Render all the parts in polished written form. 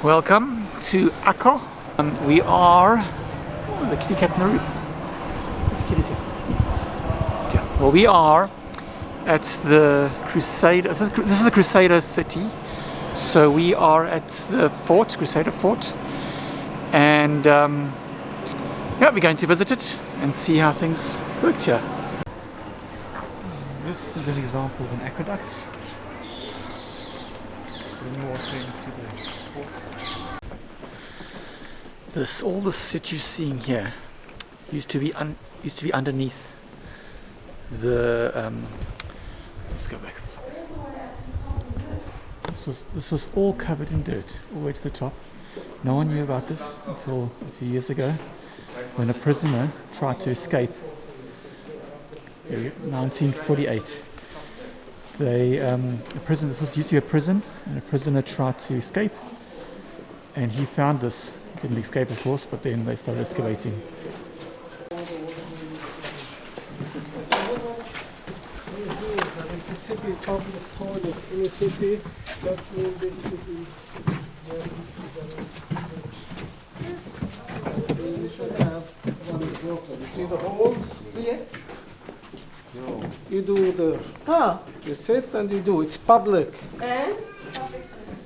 Welcome to Akko. We are the kitty cat on the roof. It's a kitty cat. Okay. Well, we are at the Crusader. This is the Crusader city. So we are at the fort, Crusader Fort, and yeah, we're going to visit it and see how things work here. This is an example of an aqueduct. Putting water into the fort. All this that you're seeing here used to be underneath the. Let's go back. This was all covered in dirt, all the way to the top. No one knew about this until a few years ago, when a prisoner tried to escape. 1948. This was used to be a prison, and a prisoner tried to escape, and he found this. He didn't escape, of course, but then they started excavating. It's a city, public toilet in a city. That's mean they should be you should have one water. You see the holes? Yes. No. You do the. Oh. You sit and you do. It's public. And?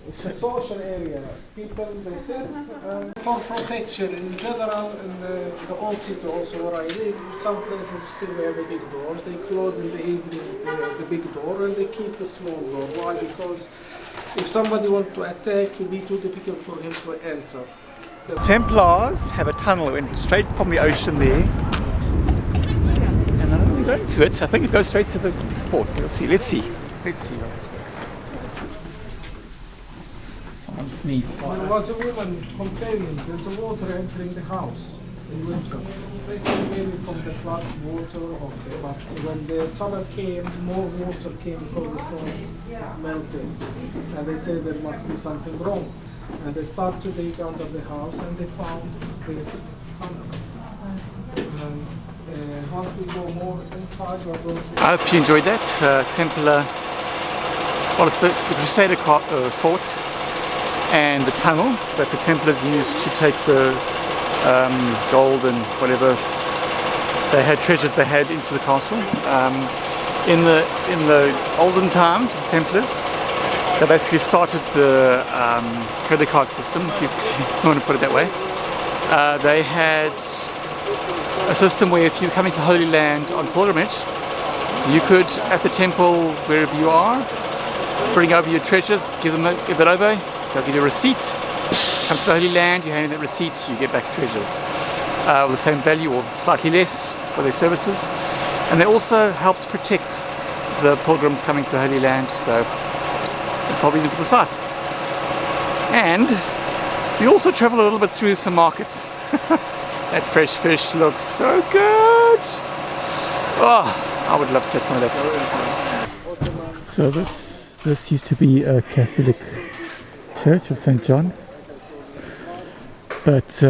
It's a social area. People they sit for protection in general. In the old city also where I live, some places still have the big doors. They close in the evening the big door and they keep the small door. Why? Because if somebody wants to attack, it will be too difficult for him to enter. The Templars have a tunnel that went straight from the ocean there. And I don't know if we go into it. I think it goes straight to the port. Let's see how this works. Someone sneezed. There was a woman complaining there's a water entering the house in winter. They say maybe from the flood water, okay, but when the summer came, more water came because the snow is melting. And they say there must be something wrong. And they start to dig under the house and they found this tunnel. And once we go more inside, we are going to... I hope you enjoyed that. Templar, well, it's the Crusader fort and the tunnel that the Templars used to take the gold and whatever they had, treasures they had, into the castle. In the olden times of the Templars, they basically started the credit card system, if you want to put it that way. They had a system where if you're coming to Holy Land on pilgrimage, you could, at the temple, wherever you are, bring over your treasures, give it over, they'll give you a receipt. Come to the Holy Land, you hand in that receipt, you get back treasures. Of the same value or slightly less for their services. And they also helped protect the pilgrims coming to the Holy Land, so that's the whole reason for the site. And we also travel a little bit through some markets. That fresh fish looks so good. Oh, I would love to have some of that. So this used to be a Catholic church of St. John, but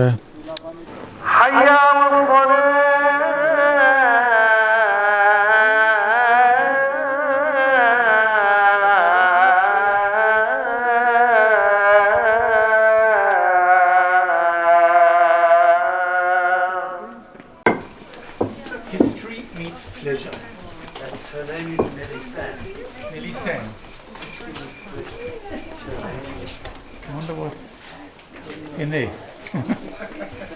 history meets pleasure. Her name is Melissa. Melissa. I wonder what's in there.